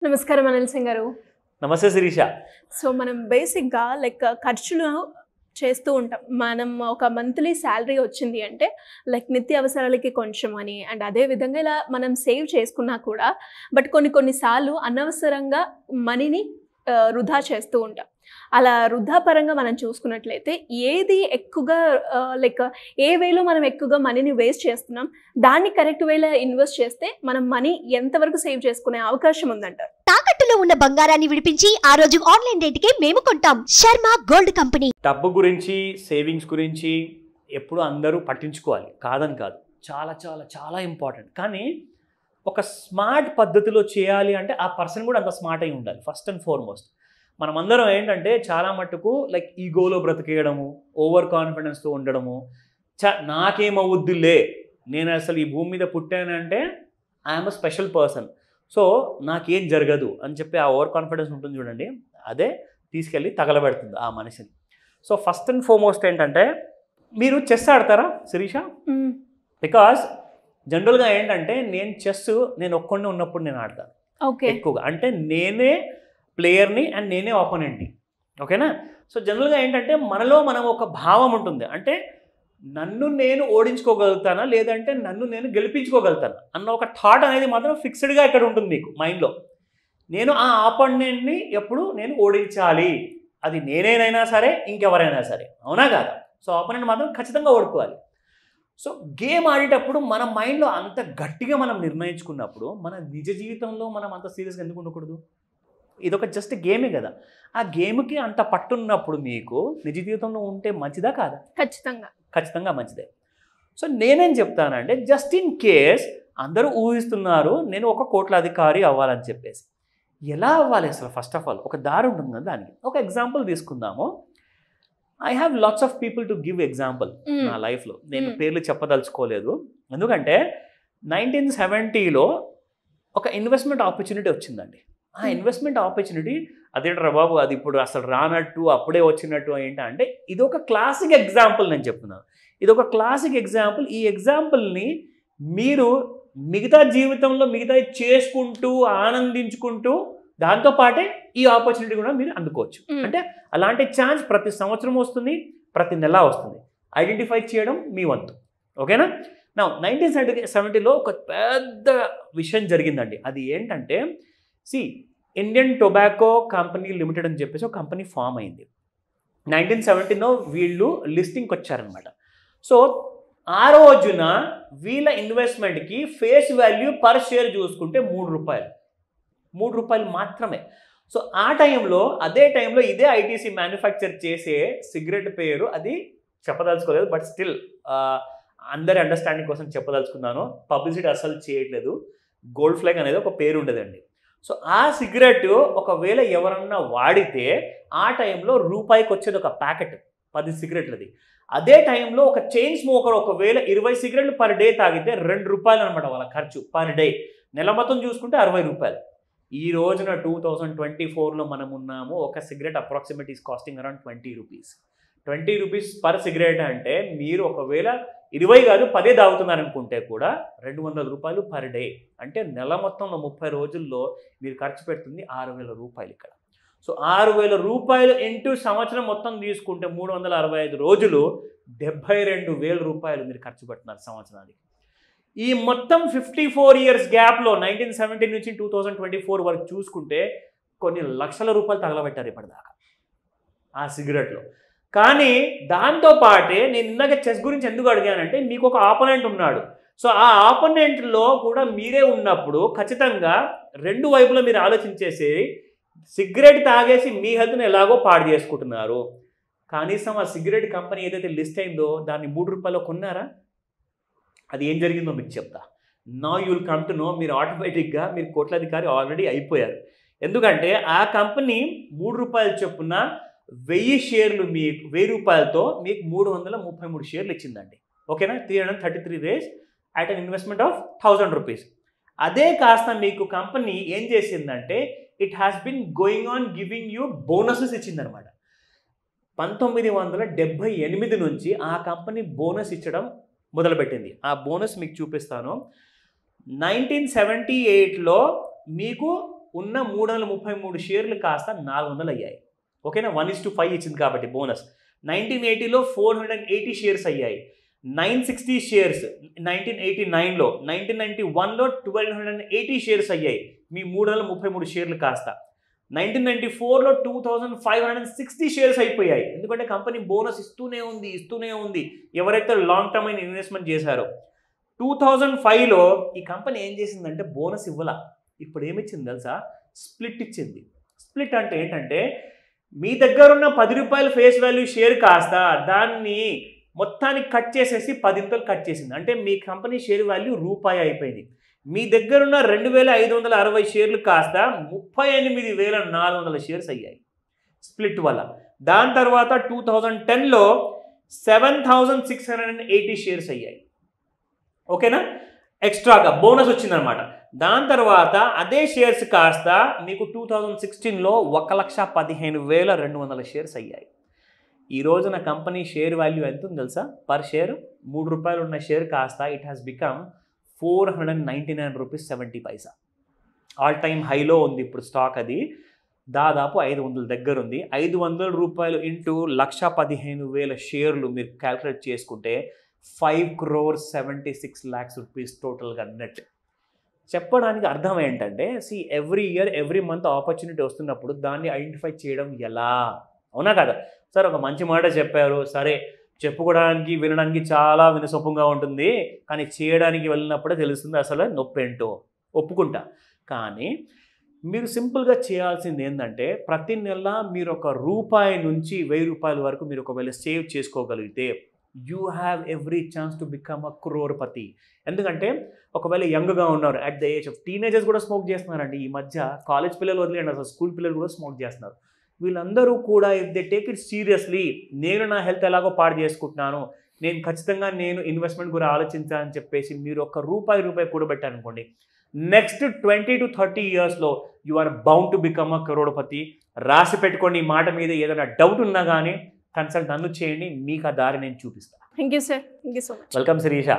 నమస్కారం అనిల్ సింగ్ గారు. నమస్తే శిరీష. సో మనం బేసిక్గా ఖర్చులు చేస్తూ ఉంటాం. మనం ఒక మంత్లీ శాలరీ వచ్చింది అంటే నిత్య అవసరాలకి కొంచెం అని అండ్ అదే విధంగా ఇలా మనం సేవ్ చేసుకున్నా కూడా బట్ కొన్ని సార్లు అనవసరంగా మనీని వృధా చేస్తూ ఉంటాం. అలా వృధా పరంగా మనం చూసుకున్నట్లయితే ఏది ఎక్కువగా ఏ వేలో మనం ఎక్కువగా మనీని వేస్ట్ చేస్తున్నాం, దాన్ని కరెక్ట్ వేలో ఇన్వెస్ట్ చేస్తే మనం మనీ ఎంతవరకు సేవ్ చేసుకునే అవకాశం ఉందంటారు? తాకట్టులో ఉన్న బంగారాన్ని విడిపించి ఆ రోజు ఆన్లైన్ రేటుకే మేము కొంటాం. Sharma gold company. డబ్బు గురించి, సేవింగ్స్ గురించి ఎప్పుడు అందరూ పట్టించుకోవాలి, కాదని కాదు. చాలా చాలా చాలా ఇంపార్టెంట్. కానీ ఒక స్మార్ట్ పద్ధతిలో చేయాలి అంటే ఆ పర్సన్ కూడా అంత స్మార్ట్ అయి ఉండాలి. ఫస్ట్ అండ్ ఫార్మోస్ట్ మనమందరం ఏంటంటే చాలా మట్టుకు ఈగోలో బ్రతికేయడము, ఓవర్ కాన్ఫిడెన్స్తో ఉండడము, నాకేమవుద్దులే, నేను అసలు ఈ భూమి మీద పుట్టానంటే I'm a special person, so నాకేం జరగదు అని చెప్పి ఆ ఓవర్ కాన్ఫిడెన్స్ ఉంటుంది చూడండి, అదే తీసుకెళ్ళి తగలబెడుతుంది ఆ మనిషిని. సో ఫస్ట్ అండ్ ఫార్మోస్ట్ ఏంటంటే, మీరు చెస్ ఆడతారా శిరీష? బికాస్ జనరల్గా ఏంటంటే నేను ఒక్కడినే ఉన్నప్పుడు నేను ఆడతాను ఎక్కువగా. అంటే నేనే ప్లేయర్ని అండ్ నేనే ఆపోనెంట్ని, ఓకేనా? సో జనరల్గా ఏంటంటే మనలో మనం ఒక భావం ఉంటుంది, అంటే నన్ను నేను ఓడించుకోగలుగుతానా లేదంటే నన్ను నేను గెలిపించుకోగలుగుతానా అన్న ఒక థాట్ అనేది మాత్రం ఫిక్స్డ్గా ఇక్కడ ఉంటుంది మీకు మైండ్లో. నేను ఆ ఆపోనెంట్ని ఎప్పుడు నేను ఓడించాలి, అది నేనేనైనా సరే ఇంకెవరైనా సరే, అవునా కాదా? సో ఆపోనెంట్ మాత్రం ఖచ్చితంగా ఓడిపోవాలి. సో గేమ్ ఆడేటప్పుడు మన మైండ్లో అంత గట్టిగా మనం నిర్ణయించుకున్నప్పుడు మన నిజ జీవితంలో మనం అంత సీరియస్గా ఎందుకు ఉండకూడదు? ఇదొక జస్ట్ గేమే కదా. ఆ గేమ్కి అంత పట్టున్నప్పుడు మీకు నిజ జీవితంలో ఉంటే మంచిదా కాదా? ఖచ్చితంగా మంచిదే. సో నేనేం చెప్తానంటే, జస్ట్ ఇన్ కేస్ అందరూ ఊహిస్తున్నారు నేను ఒక కోట్లాధికారి అవ్వాలని చెప్పేసి, ఎలా అవ్వాలి అసలు? ఫస్ట్ ఆఫ్ ఆల్ ఒక దారి ఉంటుంది కదా దానికి. ఒక ఎగ్జాంపుల్ తీసుకుందాము. I have lots of people to give example నా లైఫ్లో. నేను పేర్లు చెప్పదలుచుకోలేదు, ఎందుకంటే 1970లో ఒక ఇన్వెస్ట్మెంట్ ఆపర్చునిటీ వచ్చిందండి. ఆ ఇన్వెస్ట్మెంట్ ఆపర్చునిటీ అదేంట్రా బాబు, అది ఇప్పుడు అసలు రానట్టు అప్పుడే వచ్చినట్టు ఏంటంటే, ఇది ఒక క్లాసిక్ ఎగ్జాంపుల్. నేను చెప్తున్నాను, ఇది ఒక క్లాసిక్ ఎగ్జాంపుల్. ఈ ఎగ్జాంపుల్ని మీరు మిగతా జీవితంలో మిగతా చేసుకుంటూ ఆనందించుకుంటూ దాంతోపాటే ఈ ఆపర్చునిటీ కూడా మీరు అందుకోవచ్చు. అంటే అలాంటి ఛాన్స్ ప్రతి సంవత్సరం వస్తుంది, ప్రతి నెల వస్తుంది. ఐడెంటిఫై చేయడం మీ వంతు, ఓకేనా? నా 1970లో ఒక పెద్ద విషయం జరిగిందండి. అది ఏంటంటే, ఇండియన్ టొబాకో కంపెనీ లిమిటెడ్ అని చెప్పేసి ఒక కంపెనీ ఫామ్ అయింది. 1970లో వీళ్ళు లిస్టింగ్కి వచ్చారనమాట. సో ఆ రోజున వీళ్ళ ఇన్వెస్ట్మెంట్కి ఫేస్ వాల్యూ పర్ షేర్ చూసుకుంటే ₹3 మాత్రమే. సో ఆ టైంలో, అదే టైంలో ఇదే ఐటీసీ మ్యానుఫ్యాక్చర్ చేసే సిగరెట్ పేరు, అది చెప్పదలుచుకోలేదు, బట్ స్టిల్ అందరి అండర్స్టాండింగ్ కోసం చెప్పదలుచుకున్నాను. పబ్లిసిటీ అసలు చేయట్లేదు. గోల్డ్ ఫ్లాగ్ అనేది ఒక పేరు ఉండదండి. సో ఆ సిగరెట్ ఒకవేళ ఎవరన్నా వాడితే ఆ టైంలో రూపాయికి వచ్చేది ఒక ప్యాకెట్ 10 సిగరెట్లది. అదే టైంలో ఒక చైన్ స్మోకర్ ఒకవేళ 20 సిగరెట్లు పర్ డే తాగితే ₹2 అనమాట వాళ్ళ ఖర్చు పర్ డే. నెల మొత్తం చూసుకుంటే ₹60. ఈ రోజున 2024లో మనం ఉన్నాము. ఒక cigarette approximate is costing around ₹20 per cigarette. అంటే మీరు ఒకవేళ 20 కాదు 10 తాగుతున్నారనుకుంటే కూడా ₹200 పర్ డే. అంటే నెల మొత్తంలో 30 రోజుల్లో మీరు ఖర్చు పెడుతుంది ₹6,000 ఇక్కడ. సో ₹6,000 ఇంటూ సంవత్సరం మొత్తం తీసుకుంటే 365 రోజులు ₹72,000 మీరు ఖర్చు పెడుతున్నారు సంవత్సరానికి. ఈ మొత్తం 54 ఇయర్స్ గ్యాప్లో 1970 నుంచి 2024 వరకు చూసుకుంటే కొన్ని లక్షల రూపాయలు తగలబెట్టారు ఇప్పటిదాకా ఆ సిగరెట్లో. కానీ దాంతోపాటే నేను ఇందాక చెస్ గురించి ఎందుకు అడిగానంటే, మీకు ఒక ఆపోనెంట్ ఉన్నాడు. సో ఆ ఆపోనెంట్లో కూడా మీరే ఉన్నప్పుడు ఖచ్చితంగా రెండు వైపులా మీరు ఆలోచించేసి సిగరెట్ తాగేసి మీ హెల్త్ని ఎలాగో పాడు చేసుకుంటున్నారు. కనీసం ఆ సిగరెట్ కంపెనీ ఏదైతే లిస్ట్ అయిందో దాన్ని ₹3 కొన్నారా? అది ఏం జరిగిందో మీకు చెప్తా. Now you will come to know. మీరు ఆటోమేటిక్గా మీరు కోట్లాధికారి ఆల్రెడీ అయిపోయారు. ఎందుకంటే ఆ కంపెనీ ₹3 చొప్పున 1000 షేర్లు మీకు ₹1000తో మీకు 333 షేర్లు ఇచ్చిందండి, ఓకేనా? 333 days at an investment of ₹1000. అదే కాస్త మీకు కంపెనీ ఏం చేసిందంటే, it has been going on giving you bonuses ఇచ్చిందనమాట. 1978 నుంచి ఆ కంపెనీ బోనస్ ఇచ్చడం మొదలుపెట్టింది. ఆ బోనస్ మీకు చూపిస్తాను. 1978లో మీకు ఉన్న 333 షేర్లు కాస్త 400 అయ్యాయి. ఓకేనా, 1:5 ఇచ్చింది కాబట్టి బోనస్. 1980లో 480 షేర్స్ అయ్యాయి, 960 షేర్స్ 1989లో, 1991లో 1280 షేర్స్ అయ్యాయి మీ 333 షేర్లు కాస్త. 1994లో 2560 షేర్స్ అయిపోయాయి. ఎందుకంటే కంపెనీ బోనస్ ఇస్తూనే ఉంది ఎవరైతే లాంగ్ టర్మ్ అయిన ఇన్వెస్ట్మెంట్ చేశారో. 2005లో ఈ కంపెనీ ఏం చేసిందంటే బోనస్ ఇవ్వాల, ఇప్పుడు ఏమిచ్చింది తెలుసా, స్ప్లిట్ ఇచ్చింది. స్ప్లిట్ అంటే ఏంటంటే మీ దగ్గర ఉన్న 10 రూపాయల ఫేస్ వాల్యూ షేర్ కాస్త దాన్ని మొత్తానికి కట్ చేసేసి 10 కట్ చేసింది. అంటే మీ కంపెనీ షేర్ వాల్యూ రూపాయి అయిపోయింది. మీ దగ్గర ఉన్న 2560 షేర్లు కాస్త 38,400 షేర్స్ అయ్యాయి స్ప్లిట్ వల్ల. దాని తర్వాత 2010లో 7,680 షేర్స్ అయ్యాయి. ఓకేనా, ఎక్స్ట్రాగా బోనస్ వచ్చిందనమాట. దాని తర్వాత అదే షేర్స్ కాస్త మీకు 2016లో 1,15,200 షేర్స్ అయ్యాయి. ఈ రోజున కంపెనీ షేర్ వాల్యూ ఎంత ఉంది తెలుసా, పర్ షేర్ 3 రూపాయలు ఉన్న షేర్ కాస్త it has become 499 rupees 70 Paisa. All time హైలో ఉంది ఇప్పుడు స్టాక్. అది దాదాపు 500 దగ్గర ఉంది. 500 రూపాయలు ఇంటూ 1,15,000 షేర్లు మీరు క్యాల్కులేట్ చేసుకుంటే 5,76,00,000 రూపీస్ టోటల్గా నెట్. చెప్పడానికి అర్థం ఏంటంటే every year every month opportunity వస్తున్నప్పుడు దాన్ని ఐడెంటిఫై చేయడం ఎలా, అవునా కదా సార్? ఒక మంచి మాట చెప్పారు, సరే చెప్పుకోవడానికి వినడానికి చాలా వినసొంపుగా ఉంటుంది, కానీ చేయడానికి వెళ్ళినప్పుడే తెలుస్తుంది అసలు నొప్పి ఏంటో, ఒప్పుకుంటా. కానీ మీరు సింపుల్గా చేయాల్సింది ఏంటంటే ప్రతి నెల మీరు ₹1 నుంచి ₹1000 వరకు మీరు ఒకవేళ సేవ్ చేసుకోగలిగితే you have every chance to become a crorepati. ఎందుకంటే ఒకవేళ యంగ్గా ఉన్నారు, at the age of teenagers కూడా స్మోక్ చేస్తున్నారండి ఈ మధ్య. కాలేజ్ పిల్లలు వదిలేండి, అసలు స్కూల్ పిల్లలు కూడా స్మోక్ చేస్తున్నారు. వీళ్ళందరూ కూడా if they take it seriously, నేను నా హెల్త్ ఎలాగో పాడు చేసుకుంటున్నాను, నేను ఖచ్చితంగా ఇన్వెస్ట్మెంట్ గురించి ఆలోచించాలని చెప్పేసి మీరు ₹1 కూడబెట్టారనుకోండి, నెక్స్ట్ 20 to 30 ఇయర్స్లో you are bound to become a crorepati. రాసి పెట్టుకోండి. ఈ మాట మీద ఏదైనా డౌట్ ఉన్నా కానీ కన్సల్ట్ నన్ను చేయండి, మీకు ఆ దారి నేను చూపిస్తాను. Thank you sir, thank you so much. Welcome Sirisha.